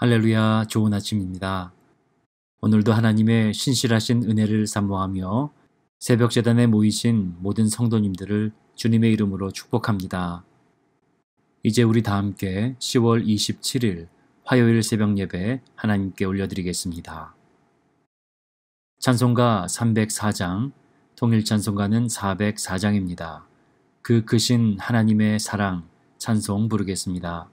할렐루야, 좋은 아침입니다. 오늘도 하나님의 신실하신 은혜를 사모하며 새벽 제단에 모이신 모든 성도님들을 주님의 이름으로 축복합니다. 이제 우리 다 함께 10월 27일 화요일 새벽 예배 하나님께 올려드리겠습니다. 찬송가 304장, 통일 찬송가는 404장입니다. 그 크신 하나님의 사랑 찬송 부르겠습니다.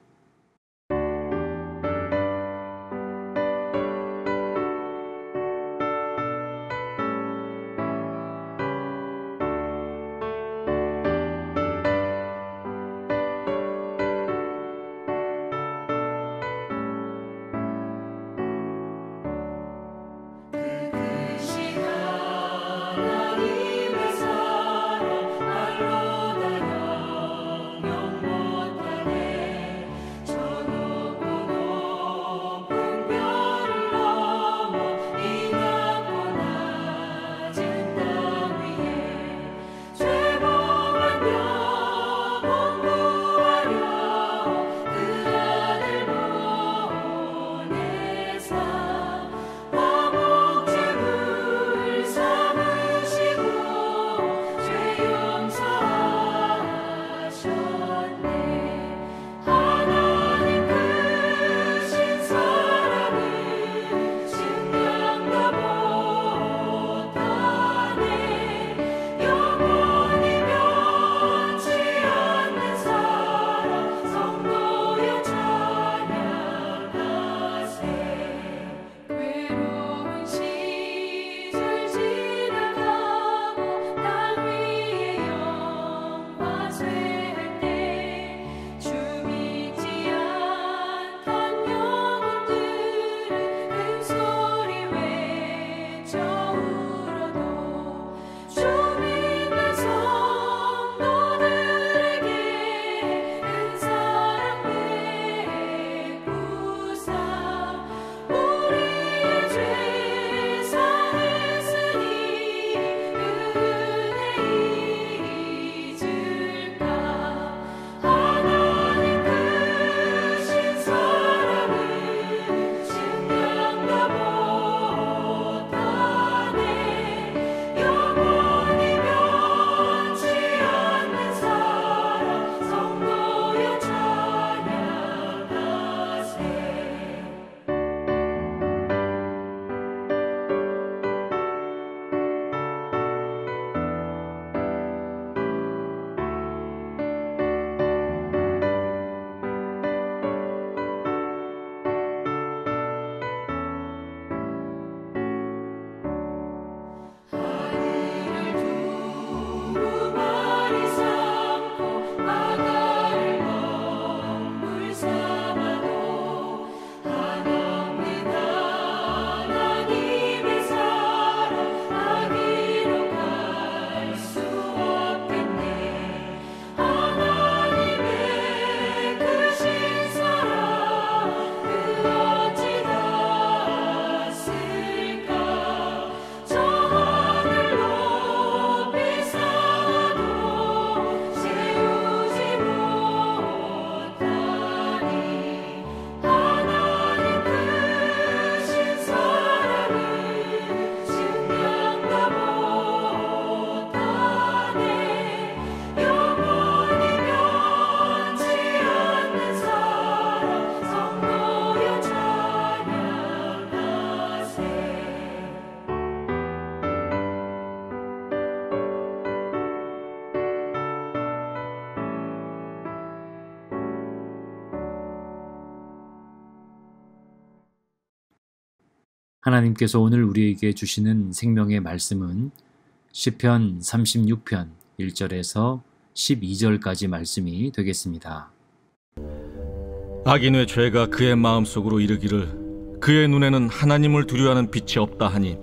하나님께서 오늘 우리에게 주시는 생명의 말씀은 시편 36편 1절에서 12절까지 말씀이 되겠습니다. 악인의 죄가 그의 마음속으로 이르기를 그의 눈에는 하나님을 두려워하는 빛이 없다 하니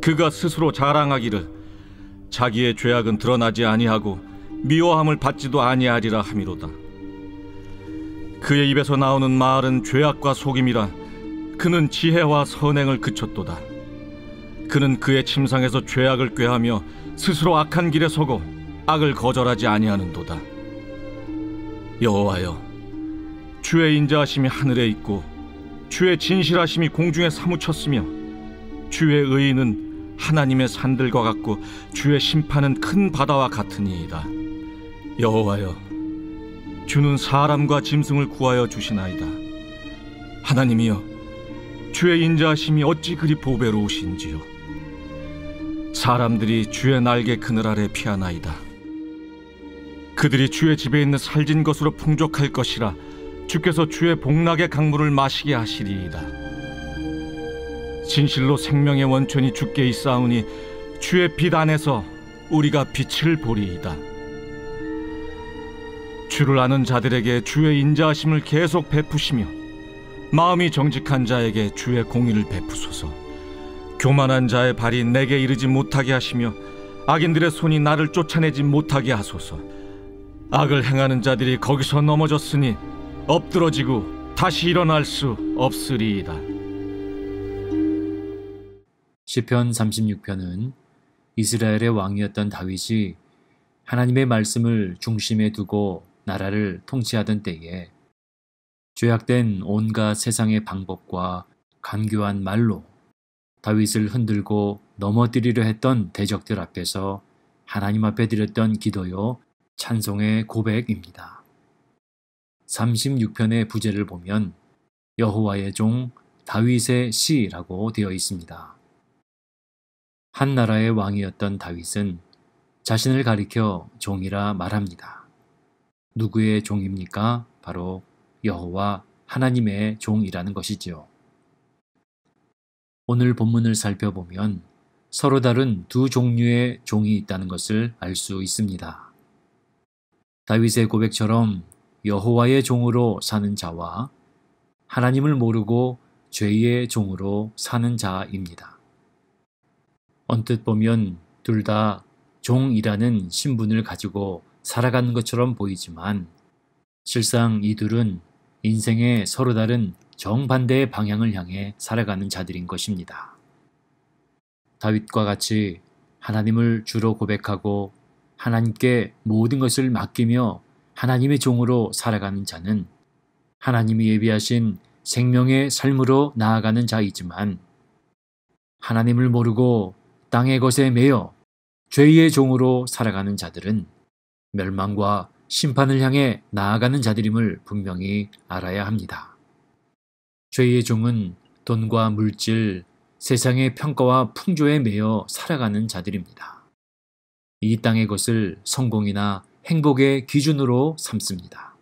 그가 스스로 자랑하기를 자기의 죄악은 드러나지 아니하고 미워함을 받지도 아니하리라 함이로다. 그의 입에서 나오는 말은 죄악과 속임이라 그는 지혜와 선행을 그쳤도다. 그는 그의 침상에서 죄악을 꾀하며 스스로 악한 길에 서고 악을 거절하지 아니하는도다. 여호와여, 주의 인자하심이 하늘에 있고 주의 진실하심이 공중에 사무쳤으며 주의 의의는 하나님의 산들과 같고 주의 심판은 큰 바다와 같으니이다. 여호와여, 주는 사람과 짐승을 구하여 주시나이다. 하나님이여, 주의 인자하심이 어찌 그리 보배로우신지요. 사람들이 주의 날개 그늘 아래 피하나이다. 그들이 주의 집에 있는 살진 것으로 풍족할 것이라. 주께서 주의 복락의 강물을 마시게 하시리이다. 진실로 생명의 원천이 주께 있사오니 주의 빛 안에서 우리가 빛을 보리이다. 주를 아는 자들에게 주의 인자하심을 계속 베푸시며 마음이 정직한 자에게 주의 공의를 베푸소서. 교만한 자의 발이 내게 이르지 못하게 하시며 악인들의 손이 나를 쫓아내지 못하게 하소서. 악을 행하는 자들이 거기서 넘어졌으니 엎드러지고 다시 일어날 수 없으리이다. 시편 36편은 이스라엘의 왕이었던 다윗이 하나님의 말씀을 중심에 두고 나라를 통치하던 때에 죄악된 온갖 세상의 방법과 간교한 말로 다윗을 흔들고 넘어뜨리려 했던 대적들 앞에서 하나님 앞에 드렸던 기도요 찬송의 고백입니다. 36편의 부제를 보면 여호와의 종 다윗의 시라고 되어 있습니다. 한 나라의 왕이었던 다윗은 자신을 가리켜 종이라 말합니다. 누구의 종입니까? 바로 여호와 하나님의 종이라는 것이지요. 오늘 본문을 살펴보면 서로 다른 두 종류의 종이 있다는 것을 알 수 있습니다. 다윗의 고백처럼 여호와의 종으로 사는 자와 하나님을 모르고 죄의 종으로 사는 자입니다. 언뜻 보면 둘 다 종이라는 신분을 가지고 살아가는 것처럼 보이지만 실상 이 둘은 인생의 서로 다른 정반대의 방향을 향해 살아가는 자들인 것입니다. 다윗과 같이 하나님을 주로 고백하고 하나님께 모든 것을 맡기며 하나님의 종으로 살아가는 자는 하나님이 예비하신 생명의 삶으로 나아가는 자이지만 하나님을 모르고 땅의 것에 매여 죄의 종으로 살아가는 자들은 멸망과 심판을 향해 나아가는 자들임을 분명히 알아야 합니다. 죄의 종은 돈과 물질, 세상의 평가와 풍조에 매여 살아가는 자들입니다. 이 땅의 것을 성공이나 행복의 기준으로 삼습니다.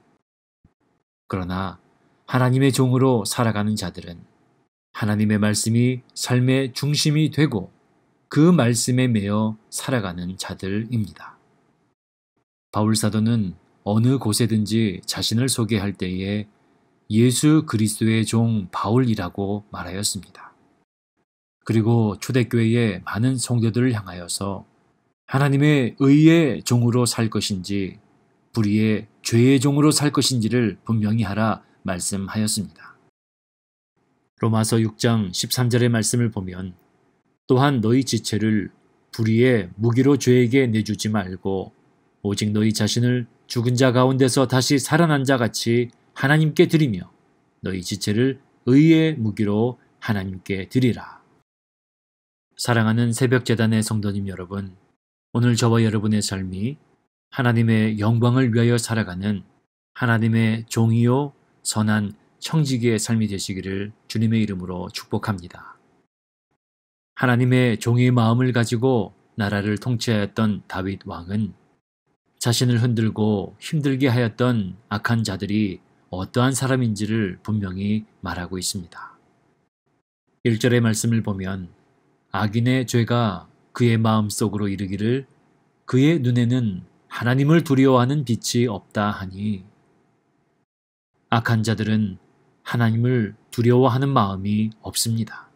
그러나 하나님의 종으로 살아가는 자들은 하나님의 말씀이 삶의 중심이 되고 그 말씀에 매여 살아가는 자들입니다. 바울 사도는 어느 곳에든지 자신을 소개할 때에 예수 그리스도의 종 바울이라고 말하였습니다. 그리고 초대교회의 많은 성도들을 향하여서 하나님의 의의 종으로 살 것인지 불의의 죄의 종으로 살 것인지를 분명히 하라 말씀하였습니다. 로마서 6장 13절의 말씀을 보면 또한 너희 지체를 불의의 무기로 죄에게 내주지 말고 오직 너희 자신을 죽은 자 가운데서 다시 살아난 자 같이 하나님께 드리며 너희 지체를 의의 무기로 하나님께 드리라. 사랑하는 새벽재단의 성도님 여러분, 오늘 저와 여러분의 삶이 하나님의 영광을 위하여 살아가는 하나님의 종이요 선한 청지기의 삶이 되시기를 주님의 이름으로 축복합니다. 하나님의 종의 마음을 가지고 나라를 통치하였던 다윗 왕은 자신을 흔들고 힘들게 하였던 악한 자들이 어떠한 사람인지를 분명히 말하고 있습니다. 1절의 말씀을 보면 악인의 죄가 그의 마음속으로 이르기를 그의 눈에는 하나님을 두려워하는 빛이 없다 하니 악한 자들은 하나님을 두려워하는 마음이 없습니다.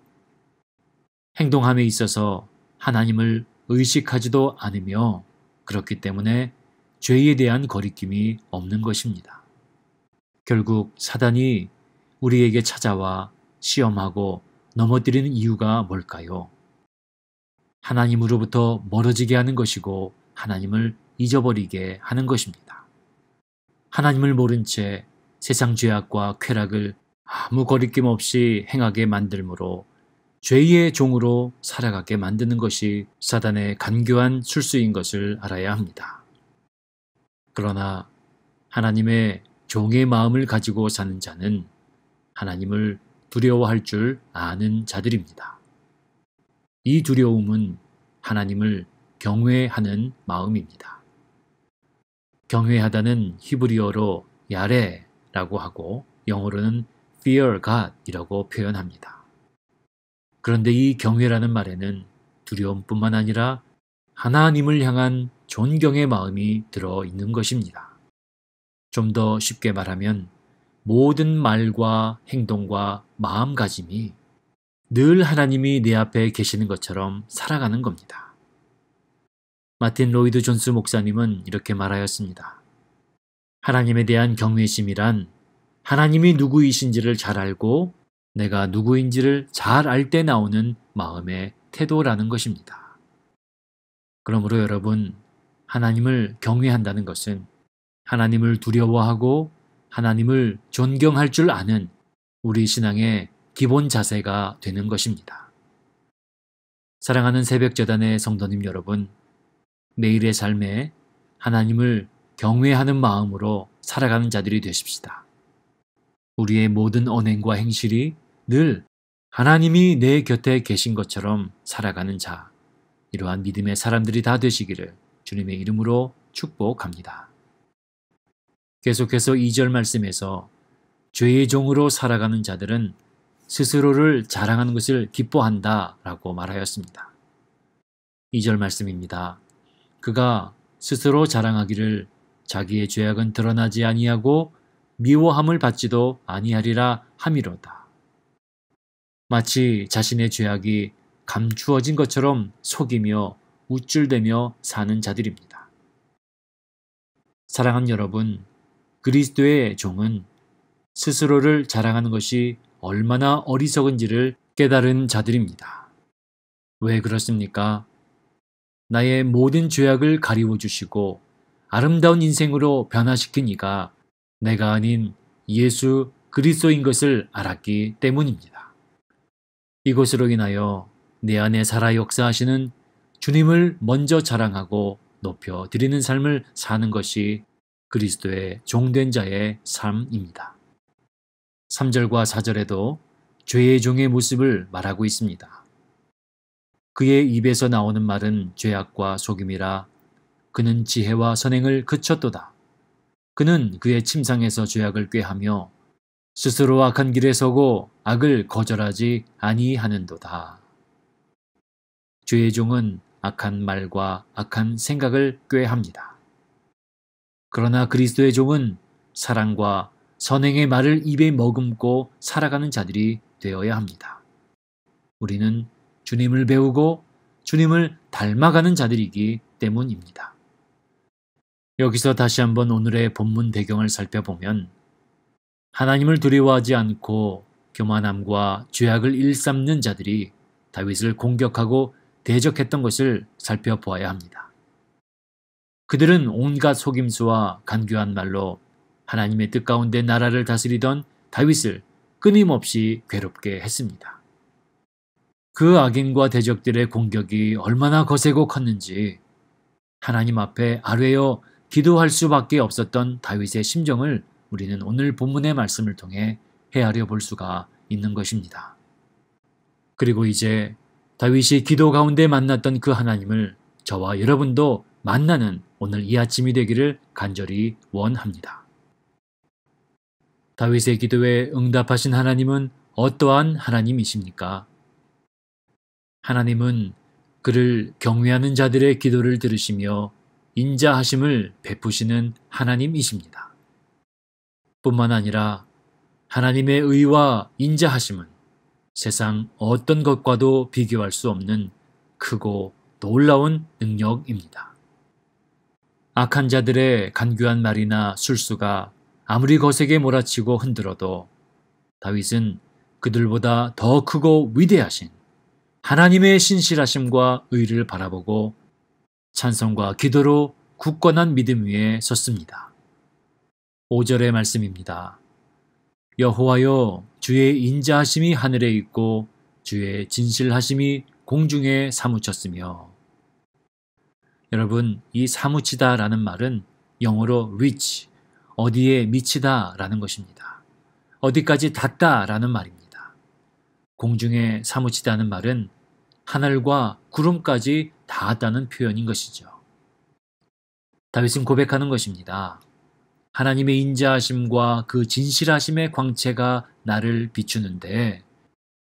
행동함에 있어서 하나님을 의식하지도 않으며 그렇기 때문에 죄에 대한 거리낌이 없는 것입니다. 결국 사단이 우리에게 찾아와 시험하고 넘어뜨리는 이유가 뭘까요? 하나님으로부터 멀어지게 하는 것이고 하나님을 잊어버리게 하는 것입니다. 하나님을 모른 채 세상 죄악과 쾌락을 아무 거리낌 없이 행하게 만들므로 죄의 종으로 살아가게 만드는 것이 사단의 간교한 술수인 것을 알아야 합니다. 그러나 하나님의 종의 마음을 가지고 사는 자는 하나님을 두려워할 줄 아는 자들입니다. 이 두려움은 하나님을 경외하는 마음입니다. 경외하다는 히브리어로 야레라고 하고 영어로는 fear God이라고 표현합니다. 그런데 이 경외라는 말에는 두려움뿐만 아니라 하나님을 향한 존경의 마음이 들어 있는 것입니다. 좀 더 쉽게 말하면 모든 말과 행동과 마음가짐이 늘 하나님이 내 앞에 계시는 것처럼 살아가는 겁니다. 마틴 로이드 존스 목사님은 이렇게 말하였습니다. 하나님에 대한 경외심이란 하나님이 누구이신지를 잘 알고 내가 누구인지를 잘 알 때 나오는 마음의 태도라는 것입니다. 그러므로 여러분, 하나님을 경외한다는 것은 하나님을 두려워하고 하나님을 존경할 줄 아는 우리 신앙의 기본 자세가 되는 것입니다. 사랑하는 새벽재단의 성도님 여러분, 매일의 삶에 하나님을 경외하는 마음으로 살아가는 자들이 되십시다. 우리의 모든 언행과 행실이 늘 하나님이 내 곁에 계신 것처럼 살아가는 자, 이러한 믿음의 사람들이 다 되시기를 주님의 이름으로 축복합니다. 계속해서 2절 말씀에서 죄의 종으로 살아가는 자들은 스스로를 자랑하는 것을 기뻐한다 라고 말하였습니다. 2절 말씀입니다. 그가 스스로 자랑하기를 자기의 죄악은 드러나지 아니하고 미워함을 받지도 아니하리라 함이로다. 마치 자신의 죄악이 감추어진 것처럼 속이며 우쭐대며 사는 자들입니다. 사랑하는 여러분, 그리스도의 종은 스스로를 자랑하는 것이 얼마나 어리석은지를 깨달은 자들입니다. 왜 그렇습니까? 나의 모든 죄악을 가리워 주시고 아름다운 인생으로 변화시킨 이가 내가 아닌 예수 그리스도인 것을 알았기 때문입니다. 이것으로 인하여 내 안에 살아 역사하시는 주님을 먼저 자랑하고 높여 드리는 삶을 사는 것이 그리스도의 종된 자의 삶입니다. 3절과 4절에도 죄의 종의 모습을 말하고 있습니다. 그의 입에서 나오는 말은 죄악과 속임이라 그는 지혜와 선행을 그쳤도다. 그는 그의 침상에서 죄악을 꾀하며 스스로 악한 길에 서고 악을 거절하지 아니하는도다. 죄의 종은 악한 말과 악한 생각을 꾀합니다. 그러나 그리스도의 종은 사랑과 선행의 말을 입에 머금고 살아가는 자들이 되어야 합니다. 우리는 주님을 배우고 주님을 닮아가는 자들이기 때문입니다. 여기서 다시 한번 오늘의 본문 배경을 살펴보면 하나님을 두려워하지 않고 교만함과 죄악을 일삼는 자들이 다윗을 공격하고 대적했던 것을 살펴보아야 합니다. 그들은 온갖 속임수와 간교한 말로 하나님의 뜻 가운데 나라를 다스리던 다윗을 끊임없이 괴롭게 했습니다. 그 악인과 대적들의 공격이 얼마나 거세고 컸는지 하나님 앞에 아뢰어 기도할 수밖에 없었던 다윗의 심정을 우리는 오늘 본문의 말씀을 통해 헤아려 볼 수가 있는 것입니다. 그리고 이제 다윗이 기도 가운데 만났던 그 하나님을 저와 여러분도 만나는 오늘 이 아침이 되기를 간절히 원합니다. 다윗의 기도에 응답하신 하나님은 어떠한 하나님이십니까? 하나님은 그를 경외하는 자들의 기도를 들으시며 인자하심을 베푸시는 하나님이십니다. 뿐만 아니라 하나님의 의와 인자하심은 세상 어떤 것과도 비교할 수 없는 크고 놀라운 능력입니다. 악한 자들의 간교한 말이나 술수가 아무리 거세게 몰아치고 흔들어도 다윗은 그들보다 더 크고 위대하신 하나님의 신실하심과 의를 바라보고 찬송과 기도로 굳건한 믿음 위에 섰습니다. 5절의 말씀입니다. 여호와여, 주의 인자하심이 하늘에 있고 주의 진실하심이 공중에 사무쳤으며. 여러분, 이 사무치다라는 말은 영어로 reach, 어디에 미치다 라는 것입니다. 어디까지 닿다라는 말입니다. 공중에 사무치다는 말은 하늘과 구름까지 닿았다는 표현인 것이죠. 다윗은 고백하는 것입니다. 하나님의 인자하심과 그 진실하심의 광채가 나를 비추는데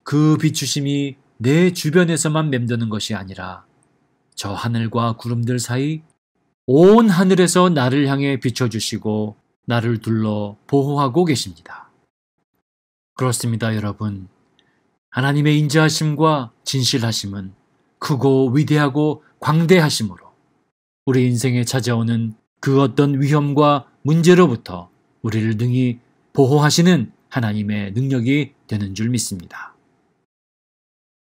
그 비추심이 내 주변에서만 맴도는 것이 아니라 저 하늘과 구름들 사이 온 하늘에서 나를 향해 비춰주시고 나를 둘러 보호하고 계십니다. 그렇습니다, 여러분. 하나님의 인자하심과 진실하심은 크고 위대하고 광대하심으로 우리 인생에 찾아오는 그 어떤 위험과 문제로부터 우리를 능히 보호하시는 하나님의 능력이 되는 줄 믿습니다.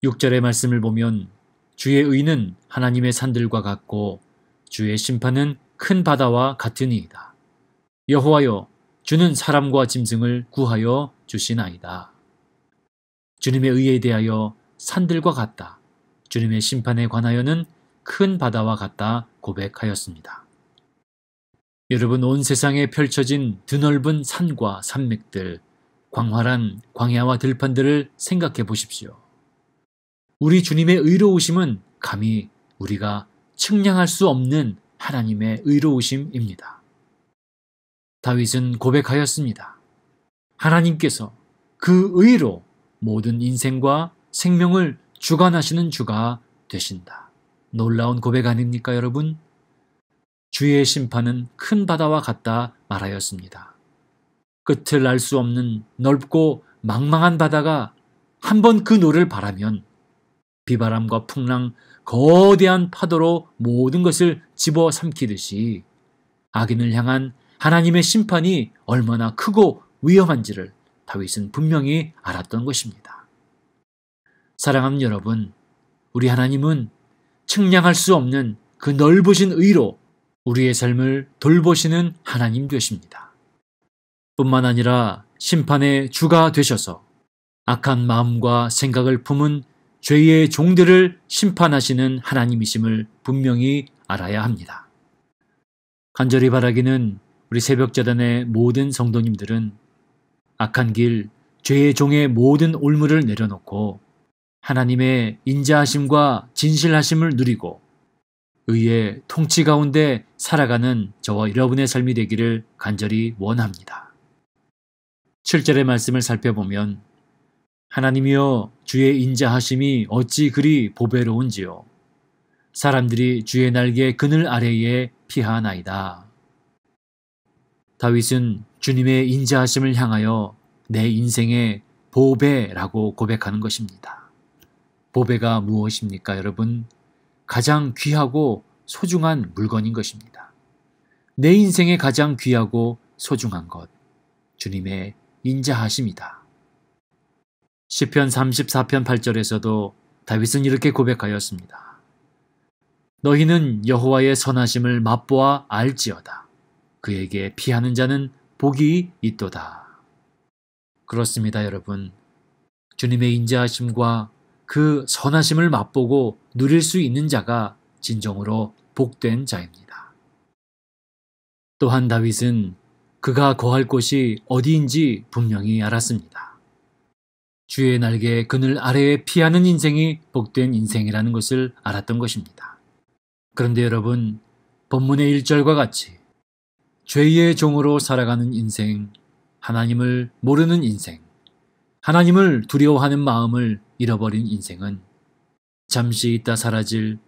6절의 말씀을 보면 주의 의는 하나님의 산들과 같고 주의 심판은 큰 바다와 같으니이다. 여호와여, 주는 사람과 짐승을 구하여 주시나이다. 주님의 의에 대하여 산들과 같다. 주님의 심판에 관하여는 큰 바다와 같다 고백하였습니다. 여러분, 온 세상에 펼쳐진 드넓은 산과 산맥들, 광활한 광야와 들판들을 생각해 보십시오. 우리 주님의 의로우심은 감히 우리가 측량할 수 없는 하나님의 의로우심입니다. 다윗은 고백하였습니다. 하나님께서 그 의로 모든 인생과 생명을 주관하시는 주가 되신다. 놀라운 고백 아닙니까, 여러분? 주의 심판은 큰 바다와 같다 말하였습니다. 끝을 알 수 없는 넓고 망망한 바다가 한번 그 노를 바라면 비바람과 풍랑, 거대한 파도로 모든 것을 집어삼키듯이 악인을 향한 하나님의 심판이 얼마나 크고 위험한지를 다윗은 분명히 알았던 것입니다. 사랑하는 여러분, 우리 하나님은 측량할 수 없는 그 넓으신 의로 우리의 삶을 돌보시는 하나님 되십니다. 뿐만 아니라 심판의 주가 되셔서 악한 마음과 생각을 품은 죄의 종들을 심판하시는 하나님이심을 분명히 알아야 합니다. 간절히 바라기는 우리 새벽재단의 모든 성도님들은 악한 길, 죄의 종의 모든 올무를 내려놓고 하나님의 인자하심과 진실하심을 누리고 의의 통치 가운데 살아가는 저와 여러분의 삶이 되기를 간절히 원합니다. 7절의 말씀을 살펴보면 하나님이여, 주의 인자하심이 어찌 그리 보배로운지요. 사람들이 주의 날개 그늘 아래에 피하나이다. 다윗은 주님의 인자하심을 향하여 내 인생의 보배라고 고백하는 것입니다. 보배가 무엇입니까, 여러분? 가장 귀하고 소중한 물건인 것입니다. 내 인생에 가장 귀하고 소중한 것, 주님의 인자하심이다. 시편 34편 8절에서도 다윗은 이렇게 고백하였습니다. 너희는 여호와의 선하심을 맛보아 알지어다. 그에게 피하는 자는 복이 있도다. 그렇습니다, 여러분. 주님의 인자하심과 그 선하심을 맛보고 누릴 수 있는 자가 진정으로 복된 자입니다. 또한 다윗은 그가 거할 곳이 어디인지 분명히 알았습니다. 주의 날개 그늘 아래에 피하는 인생이 복된 인생이라는 것을 알았던 것입니다. 그런데 여러분, 본문의 1절과 같이 죄의 종으로 살아가는 인생, 하나님을 모르는 인생, 하나님을 두려워하는 마음을 잃어버린 인생은 잠시 있다 사라질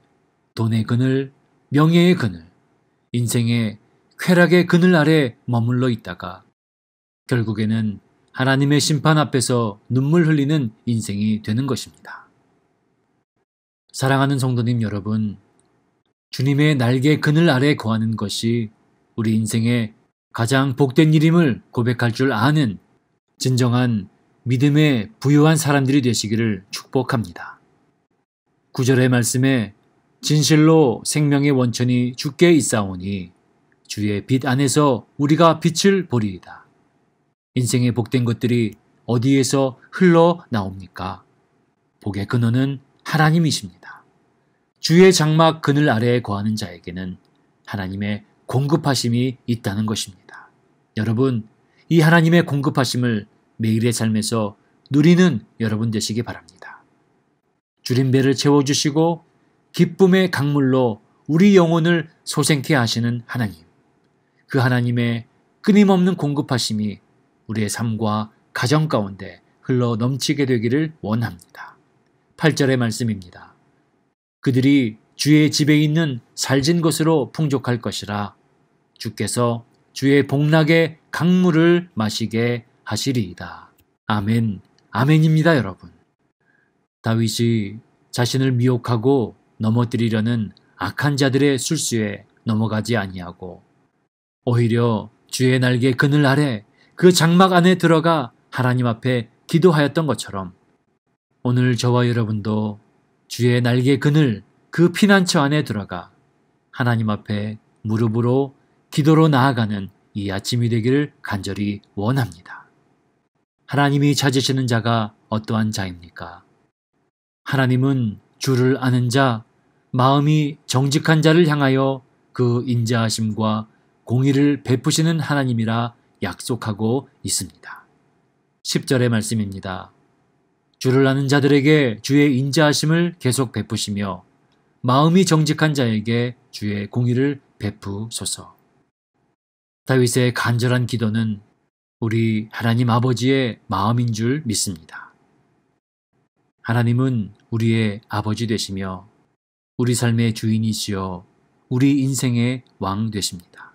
돈의 그늘, 명예의 그늘, 인생의 쾌락의 그늘 아래 머물러 있다가 결국에는 하나님의 심판 앞에서 눈물 흘리는 인생이 되는 것입니다. 사랑하는 성도님 여러분, 주님의 날개 그늘 아래 거하는 것이 우리 인생의 가장 복된 일임을 고백할 줄 아는 진정한 믿음에 부유한 사람들이 되시기를 축복합니다. 9절의 말씀에 진실로 생명의 원천이 주께 있사오니 주의 빛 안에서 우리가 빛을 보리이다. 인생의 복된 것들이 어디에서 흘러나옵니까? 복의 근원은 하나님이십니다. 주의 장막 그늘 아래에 거하는 자에게는 하나님의 공급하심이 있다는 것입니다. 여러분, 이 하나님의 공급하심을 매일의 삶에서 누리는 여러분 되시기 바랍니다. 주린 배를 채워주시고 기쁨의 강물로 우리 영혼을 소생케 하시는 하나님, 그 하나님의 끊임없는 공급하심이 우리의 삶과 가정 가운데 흘러 넘치게 되기를 원합니다. 8절의 말씀입니다. 그들이 주의 집에 있는 살진 것으로 풍족할 것이라 주께서 주의 복락의 강물을 마시게 하시리이다. 아멘, 아멘입니다, 여러분. 다윗이 자신을 미혹하고 넘어뜨리려는 악한 자들의 술수에 넘어가지 아니하고 오히려 주의 날개 그늘 아래 그 장막 안에 들어가 하나님 앞에 기도하였던 것처럼 오늘 저와 여러분도 주의 날개 그늘 그 피난처 안에 들어가 하나님 앞에 무릎으로 기도로 나아가는 이 아침이 되기를 간절히 원합니다. 하나님이 찾으시는 자가 어떠한 자입니까? 하나님은 주를 아는 자, 마음이 정직한 자를 향하여 그 인자하심과 공의를 베푸시는 하나님이라 약속하고 있습니다. 10절의 말씀입니다. 주를 아는 자들에게 주의 인자하심을 계속 베푸시며 마음이 정직한 자에게 주의 공의를 베푸소서. 다윗의 간절한 기도는 우리 하나님 아버지의 마음인 줄 믿습니다. 하나님은 우리의 아버지 되시며 우리 삶의 주인이시여 우리 인생의 왕 되십니다.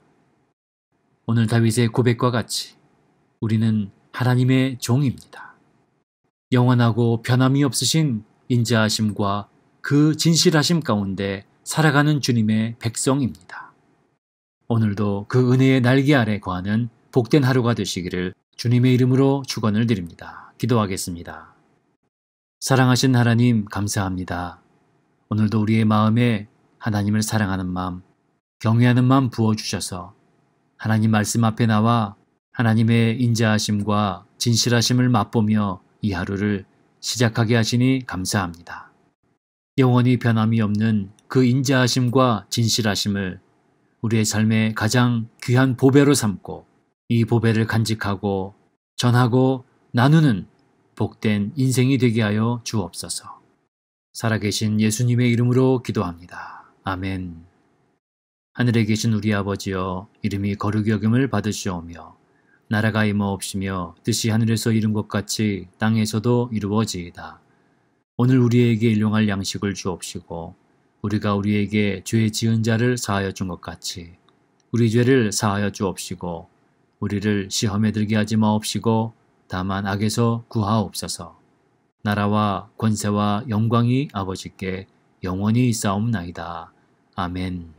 오늘 다윗의 고백과 같이 우리는 하나님의 종입니다. 영원하고 변함이 없으신 인자하심과 그 진실하심 가운데 살아가는 주님의 백성입니다. 오늘도 그 은혜의 날개 아래 거하는 복된 하루가 되시기를 주님의 이름으로 축원을 드립니다. 기도하겠습니다. 사랑하신 하나님 감사합니다. 오늘도 우리의 마음에 하나님을 사랑하는 마음, 경외하는 마음 부어주셔서 하나님 말씀 앞에 나와 하나님의 인자하심과 진실하심을 맛보며 이 하루를 시작하게 하시니 감사합니다. 영원히 변함이 없는 그 인자하심과 진실하심을 우리의 삶의 가장 귀한 보배로 삼고 이 보배를 간직하고 전하고 나누는 복된 인생이 되게 하여 주옵소서. 살아계신 예수님의 이름으로 기도합니다. 아멘. 하늘에 계신 우리 아버지여, 이름이 거룩히 여김을 받으시오며 나라가 임하옵시며 뜻이 하늘에서 이룬 것 같이 땅에서도 이루어지이다. 오늘 우리에게 일용할 양식을 주옵시고 우리가 우리에게 죄 지은 자를 사하여 준 것 같이 우리 죄를 사하여 주옵시고 우리를 시험에 들게 하지 마옵시고 다만 악에서 구하옵소서. 나라와 권세와 영광이 아버지께 영원히 있사옵나이다. 아멘.